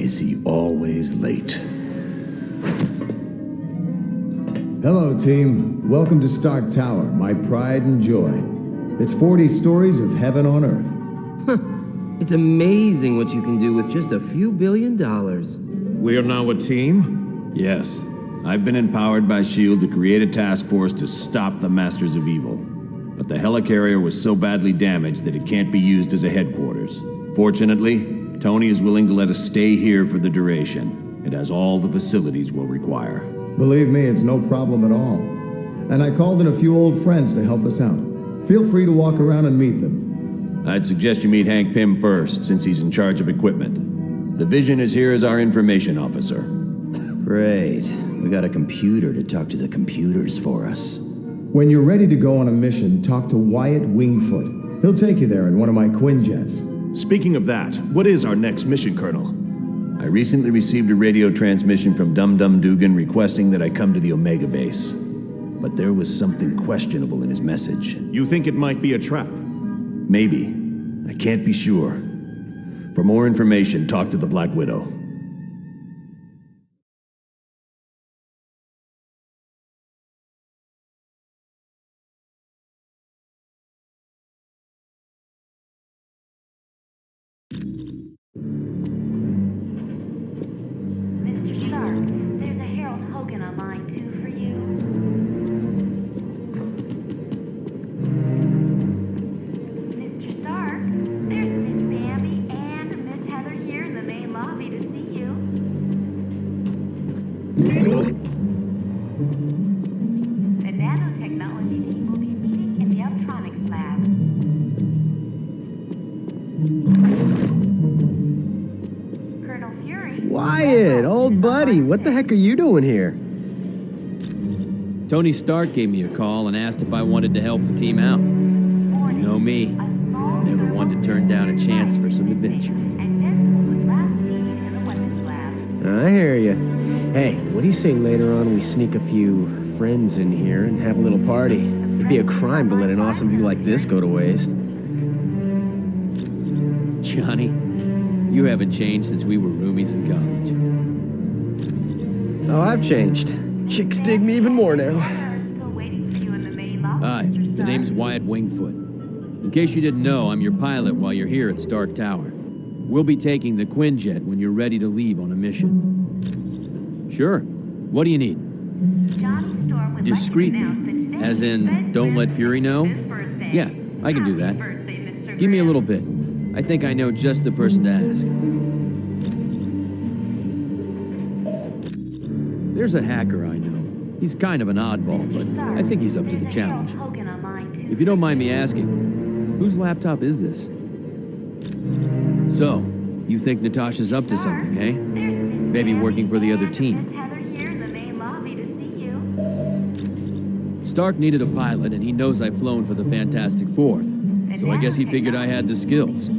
is he always late? Hello, team. Welcome to Stark Tower, my pride and joy. It's 40 stories of heaven on Earth. It's amazing what you can do with just a few $1 billion. We are now a team? Yes. I've been empowered by S.H.I.E.L.D. to create a task force to stop the Masters of Evil. But the helicarrier was so badly damaged that it can't be used as a headquarters. Fortunately, Tony is willing to let us stay here for the duration. It has all the facilities we'll require. Believe me, it's no problem at all. And I called in a few old friends to help us out. Feel free to walk around and meet them. I'd suggest you meet Hank Pym first, since he's in charge of equipment. The Vision is here as our information officer. Great. We got a computer to talk to the computers for us. When you're ready to go on a mission, talk to Wyatt Wingfoot. He'll take you there in one of my Quinjets. Speaking of that, what is our next mission, Colonel? I recently received a radio transmission from Dum Dum Dugan requesting that I come to the Omega base. But there was something questionable in his message. You think it might be a trap? Maybe. I can't be sure. For more information, talk to the Black Widow. Mr. Stark, there's a Harold Hogan on line 2 for you. Mr. Stark, there's Miss Bambi and Miss Heather here in the main lobby to see you. The nanotechnology team will be meeting in the Optronics lab. Colonel Fury. Wyatt, old buddy, what the heck are you doing here? Tony Stark gave me a call and asked if I wanted to help the team out. You know me, never wanted to turn down a chance for some adventure. I hear you. Hey, what do you say later on we sneak a few friends in here and have a little party? It'd be a crime to let an awesome view like this go to waste. Johnny, you haven't changed since we were roomies in college. Oh, I've changed. Chicks dig me even more now. Hi, the name's Wyatt Wingfoot. In case you didn't know, I'm your pilot while you're here at Stark Tower. We'll be taking the Quinjet when you're ready to leave on a mission. Sure. What do you need? Discreetly. As in, don't let Fury know? Yeah, I can do that. Give me a little bit. I think I know just the person to ask. There's a hacker I know. He's kind of an oddball, but I think he's up to the challenge. If you don't mind me asking, whose laptop is this? So, you think Natasha's up to something, eh? Maybe working for the other team. Stark needed a pilot, and he knows I've flown for the Fantastic Four, so I guess he figured I had the skills.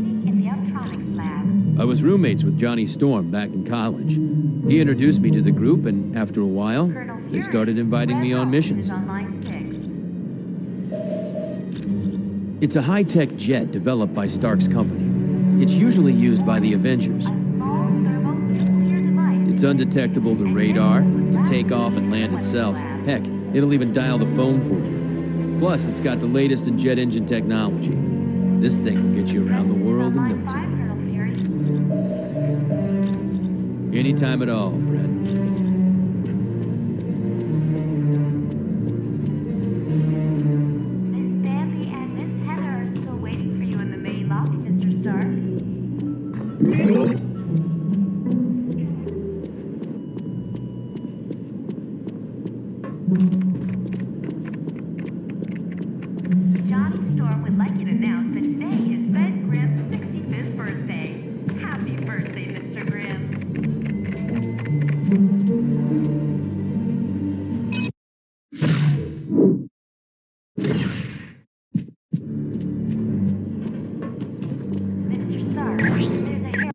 I was roommates with Johnny Storm back in college. He introduced me to the group, and after a while, they started inviting me on missions. It's a high-tech jet developed by Stark's company. It's usually used by the Avengers. It's undetectable to radar, can take off and land itself. Heck, it'll even dial the phone for you. Plus, it's got the latest in jet engine technology. This thing will get you around the world in no time. Anytime at all, friend. Miss Bambi and Miss Heather are still waiting for you in the main lobby, Mr. Stark. Johnny Storm would like you to announce that today is Ben Grimm's 65th birthday. Happy birthday, Mr. Grimm. Mr. Stark, there's a hair.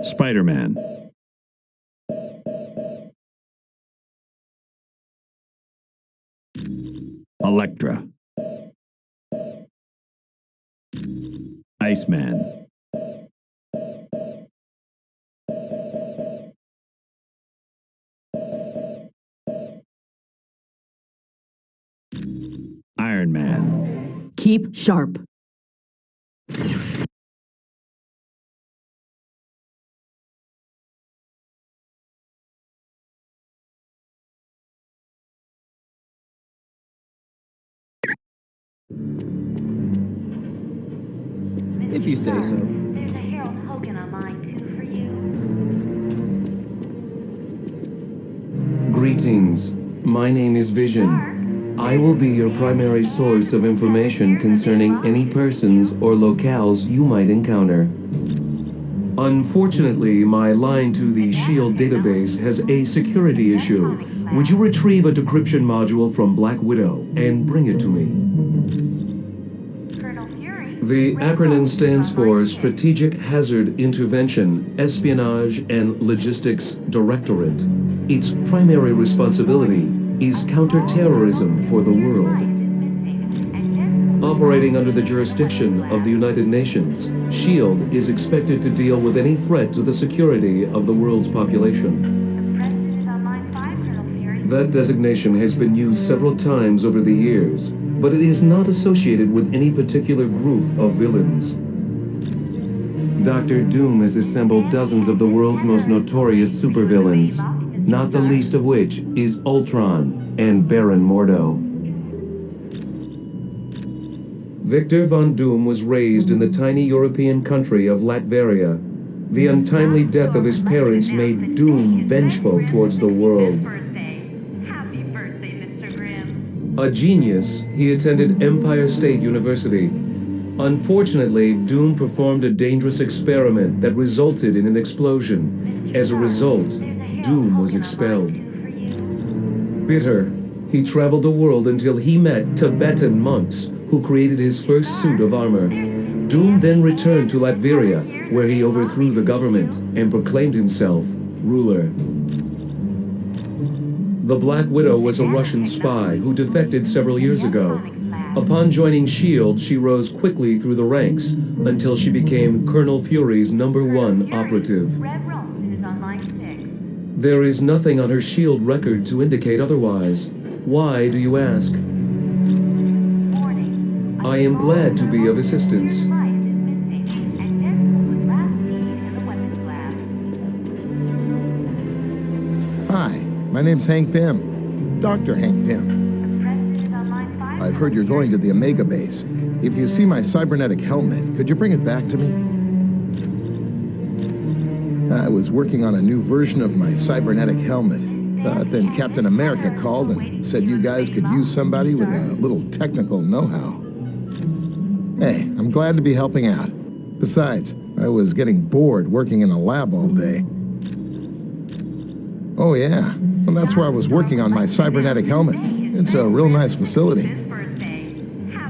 Spiderman. Elektra. Iceman. Iron Man. Keep sharp. If you say so. There's a Harold Hogan online too for you. Greetings. My name is Vision. I will be your primary source of information concerning any persons or locales you might encounter. Unfortunately, my line to the SHIELD database has a security issue. Would you retrieve a decryption module from Black Widow and bring it to me? Colonel Fury. The acronym stands for Strategic Hazard Intervention, Espionage and Logistics Directorate. Its primary responsibility is counterterrorism for the world. Operating under the jurisdiction of the United Nations, SHIELD is expected to deal with any threat to the security of the world's population. The president is on line 5, Colonel Fury. That designation has been used several times over the years, but it is not associated with any particular group of villains. Dr. Doom has assembled dozens of the world's most notorious supervillains, not the least of which is Ultron and Baron Mordo. Victor Von Doom was raised in the tiny European country of Latveria. The untimely death of his parents made Doom vengeful towards the world. Happy birthday, Mr. Grimm. A genius, he attended Empire State University. Unfortunately, Doom performed a dangerous experiment that resulted in an explosion. As a result, Doom was expelled. Bitter, he traveled the world until he met Tibetan monks who created his first suit of armor. Doom then returned to Latveria, where he overthrew the government and proclaimed himself ruler. The Black Widow was a Russian spy who defected several years ago. Upon joining SHIELD, she rose quickly through the ranks until she became Colonel Fury's #1 operative. Red Ralston is on line 6. There is nothing on her SHIELD record to indicate otherwise. Why, do you ask? Warning. I am glad to be of assistance. Device is missing, and this was last seen in the weapons lab. Hi, my name's Hank Pym. Dr. Hank Pym. The president is on line 5. I've heard you're going to the Omega base. If you see my cybernetic helmet, could you bring it back to me? I was working on a new version of my cybernetic helmet, but then Captain America called and said you guys could use somebody with a little technical know-how. Hey, I'm glad to be helping out. Besides, I was getting bored working in a lab all day. Oh yeah, well that's where I was working on my cybernetic helmet. It's a real nice facility.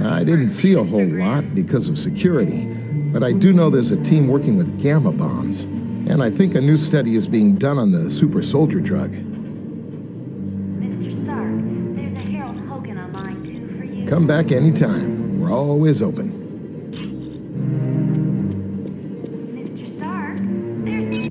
I didn't see a whole lot because of security, but I do know there's a team working with gamma bombs. And I think a new study is being done on the super soldier drug. Mr. Stark, there's a Harold Hogan on line 2 for you. Come back anytime. We're always open. Mr. Stark, there's...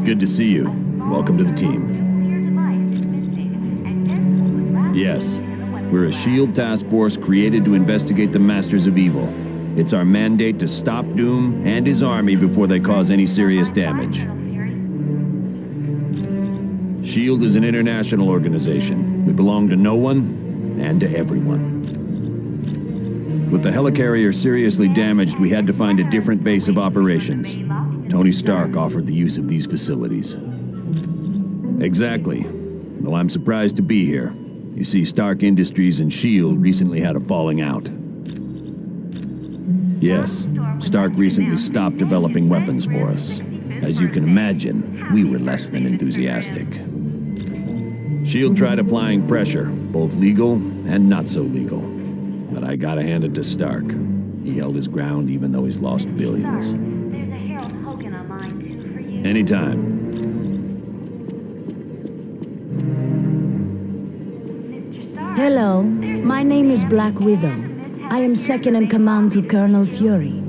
It's good to see you. Welcome to the team. Yes, we're a SHIELD task force created to investigate the Masters of Evil. It's our mandate to stop Doom and his army before they cause any serious damage. SHIELD is an international organization. We belong to no one and to everyone. With the helicarrier seriously damaged, we had to find a different base of operations. Tony Stark offered the use of these facilities. Exactly. Though I'm surprised to be here. You see, Stark Industries and SHIELD recently had a falling out. Yes, Stark recently stopped developing weapons for us. As you can imagine, we were less than enthusiastic. SHIELD tried applying pressure, both legal and not so legal. But I gotta hand it to Stark. He held his ground even though he's lost billions. There's a Harold Hogan on mine too for you. Anytime. Mr. Stark. Hello, my name is Black Widow. I am second in command to Colonel Fury.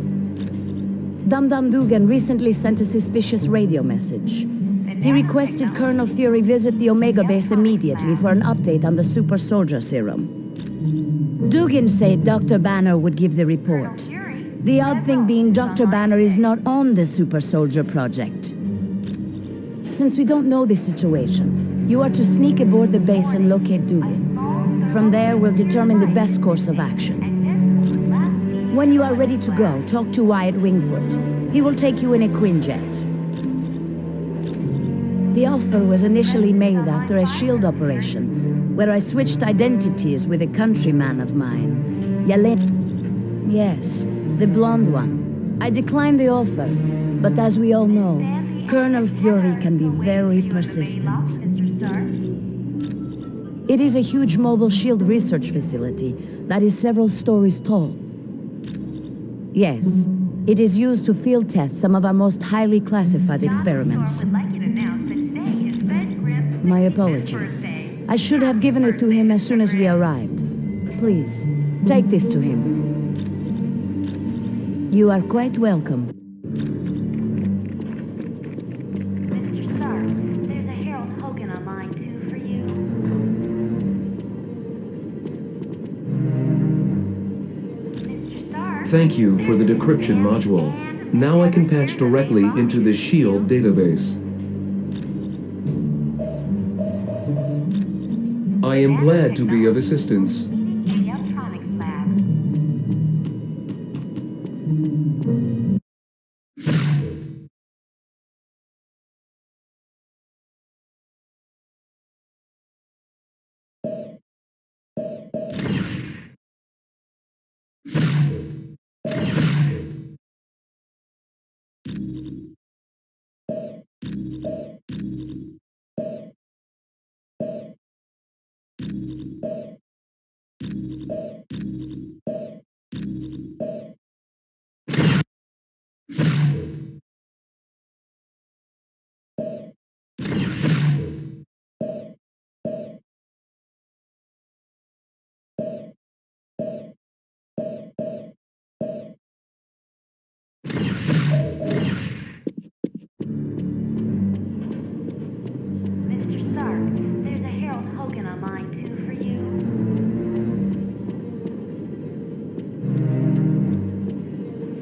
Dum Dum Dugan recently sent a suspicious radio message. He requested Colonel Fury visit the Omega base immediately for an update on the super soldier serum. Dugan said Dr. Banner would give the report. The odd thing being Dr. Banner is not on the super soldier project. Since we don't know the situation, you are to sneak aboard the base and locate Dugan. From there, we'll determine the best course of action. When you are ready to go, talk to Wyatt Wingfoot. He will take you in a Quinjet. The offer was initially made after a SHIELD operation, where I switched identities with a countryman of mine, Yelena. Yes, the blonde one. I declined the offer, but as we all know, Colonel Fury can be very persistent. It is a huge mobile SHIELD research facility that is several stories tall. Yes, it is used to field test some of our most highly classified experiments. My apologies. I should have given it to him as soon as we arrived. Please, take this to him. You are quite welcome. Mr. Stark, there's a Harold Hogan on mine too for you. Mr. Stark. Thank you for the decryption module. Now I can patch directly into the SHIELD database. I am glad to be of assistance. In the electronics lab. Mr. Stark, there's a Harold Hogan on mine too for you.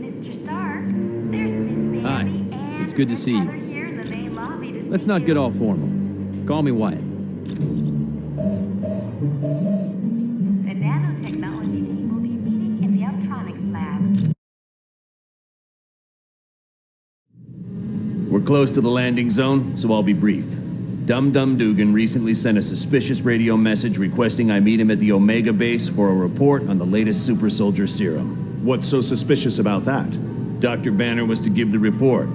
Mr. Stark, there's Miss Hi, Mandy and it's good to Miss see you. Heather here in the main lobby to Let's see not you. get all formal. Call me Wyatt. The nanotechnology team will be meeting in the electronics lab. We're close to the landing zone, so I'll be brief. Dum Dum Dugan recently sent a suspicious radio message requesting I meet him at the Omega base for a report on the latest super soldier serum. What's so suspicious about that? Dr. Banner was to give the report.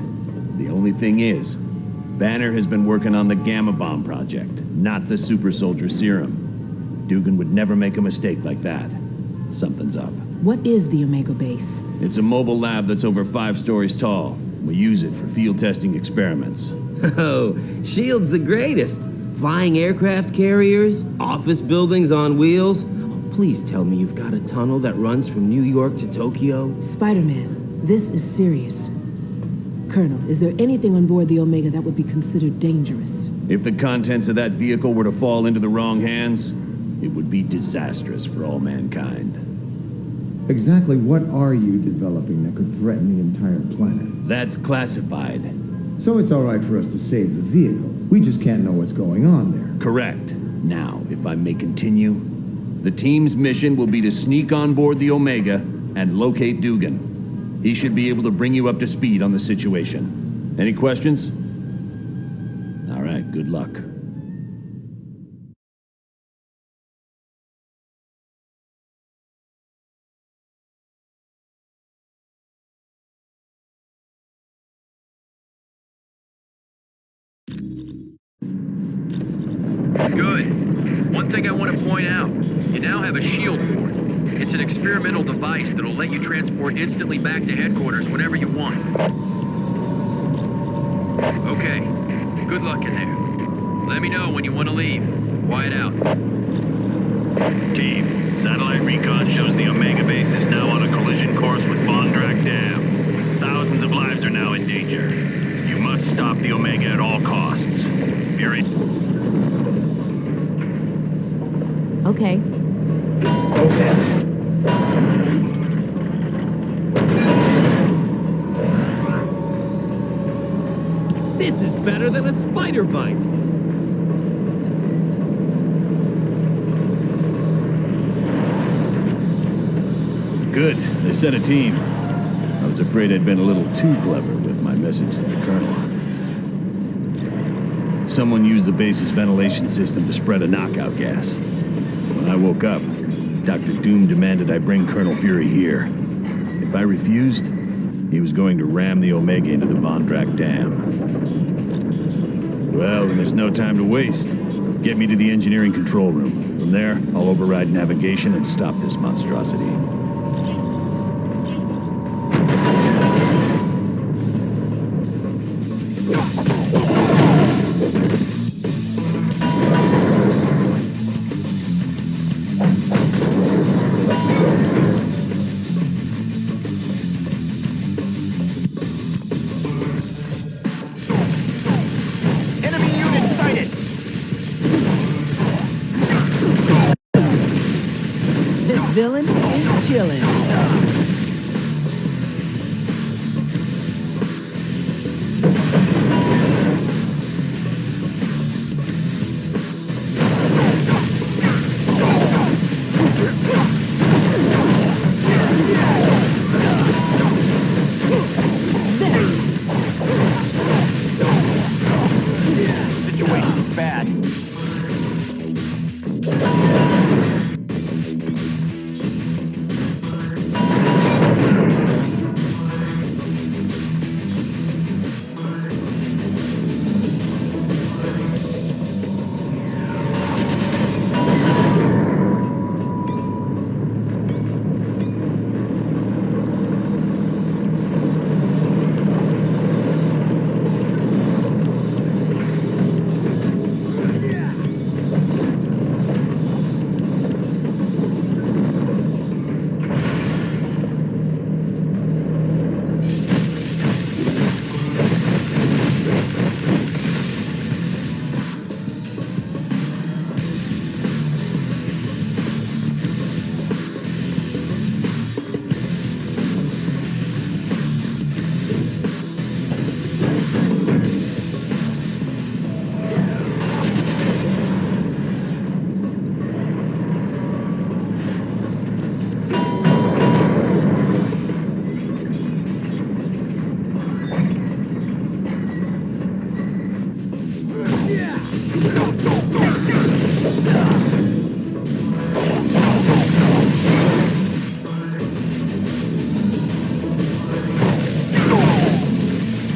The only thing is, Banner has been working on the Gamma Bomb project, not the super soldier serum. Dugan would never make a mistake like that. Something's up. What is the Omega base? It's a mobile lab that's over 5 stories tall. We use it for field testing experiments. Oh, SHIELD's the greatest. Flying aircraft carriers, office buildings on wheels. Oh, please tell me you've got a tunnel that runs from New York to Tokyo. Spiderman, this is serious. Colonel, is there anything on board the Omega that would be considered dangerous? If the contents of that vehicle were to fall into the wrong hands, it would be disastrous for all mankind. Exactly what are you developing that could threaten the entire planet? That's classified. So it's all right for us to save the vehicle. We just can't know what's going on there. Correct. Now, if I may continue, the team's mission will be to sneak on board the Omega and locate Dugan. He should be able to bring you up to speed on the situation. Any questions? All right, good luck. Good. One thing I want to point out, you now have a shield port. It's an experimental device that'll let you transport instantly back to headquarters whenever you want. Okay, good luck in there. Let me know when you want to leave. Quiet out. Team, satellite recon shows the Omega base is now on a collision course with Vondrak Dam. Thousands of lives are now in danger. You must stop the Omega at all costs. Period. Okay. Okay. This is better than a spider bite. Good. They sent a team. I was afraid I'd been a little too clever with my message to the Colonel. Someone used the base's ventilation system to spread a knockout gas. When I woke up, Dr. Doom demanded I bring Colonel Fury here. If I refused, he was going to ram the Omega into the Vondrak Dam. Well, then there's no time to waste. Get me to the engineering control room. From there, I'll override navigation and stop this monstrosity. Villain is chillin'. Situation's bad.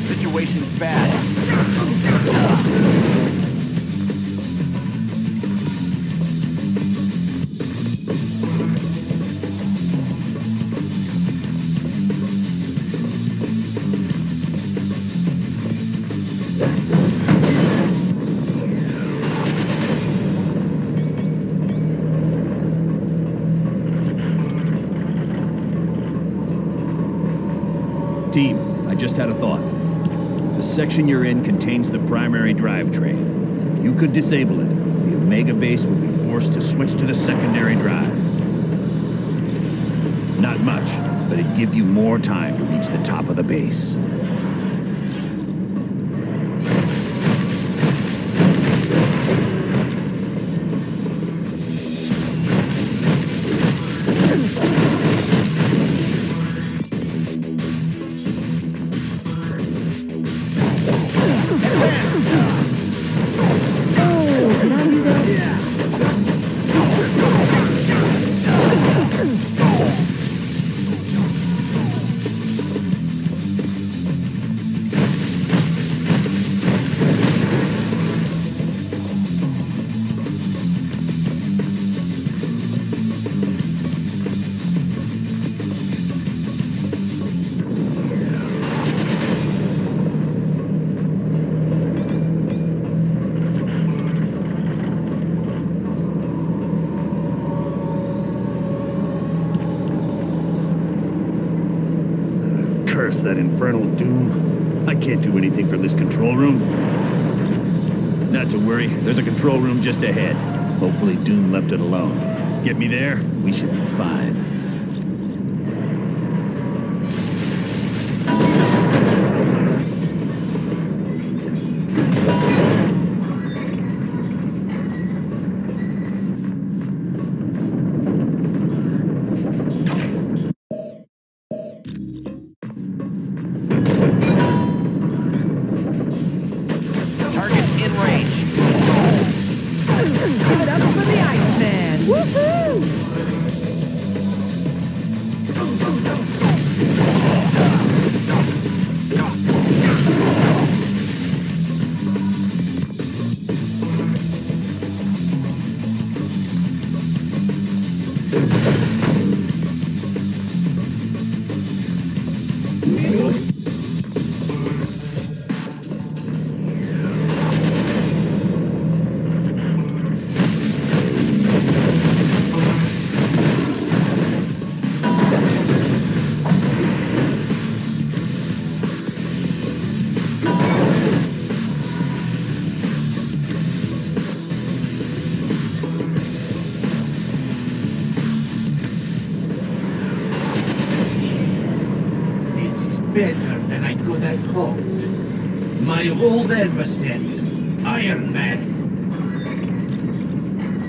Situation's bad. Team, I just had a thought. The section you're in contains the primary drivetrain. If you could disable it, the Omega base would be forced to switch to the secondary drive. Not much, but it'd give you more time to reach the top of the base. Curse that infernal Doom. I can't do anything from this control room. Not to worry, there's a control room just ahead. Hopefully Doom left it alone. Get me there, we should be fine. Give it up for the Iceman! Woohoo! Better than I could have hoped. My old adversary, Iron Man.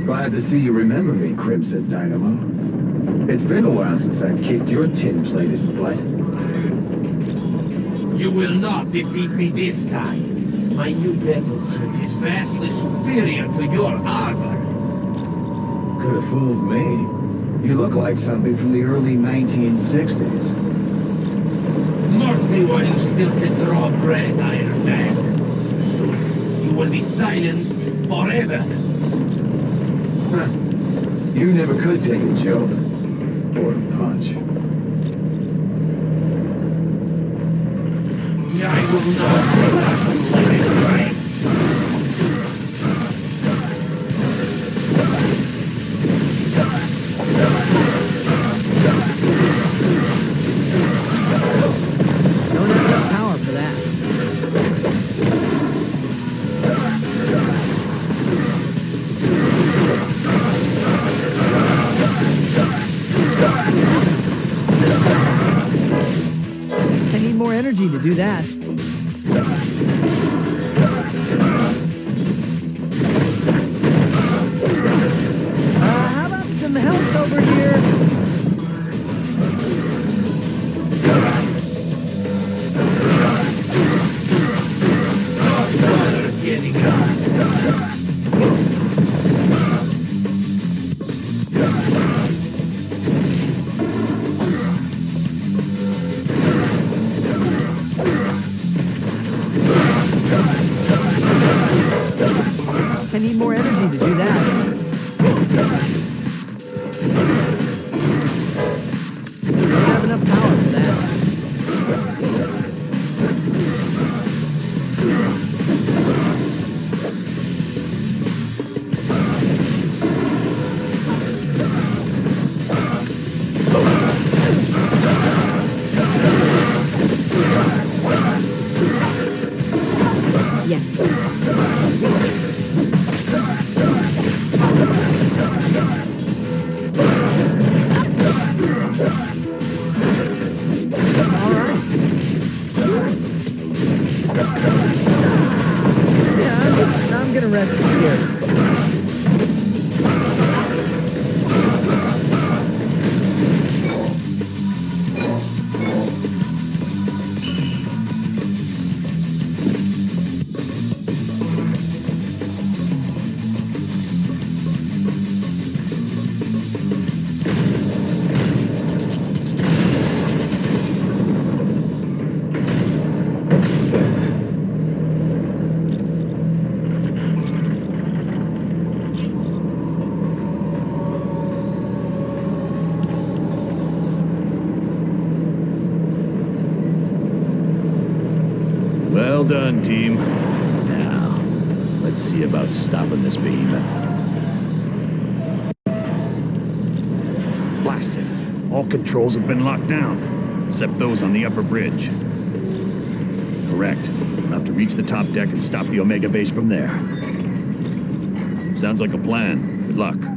Glad to see you remember me, Crimson Dynamo. It's been a while since I kicked your tin-plated butt. You will not defeat me this time. My new battle suit is vastly superior to your armor. Could have fooled me. You look like something from the early 1960s. Mark me while you still can draw breath, Iron Man. Soon, you will be silenced forever. Huh. You never could take a joke. Or a punch. I will not regret. Don't have enough power for that. I need more energy to do that. How about some help over here? I need more energy to do that. Don't have enough power for that. done, team. Now, let's see about stopping this behemoth. Blasted. All controls have been locked down, except those on the upper bridge. Correct. We'll have to reach the top deck and stop the Omega base from there. Sounds like a plan. Good luck.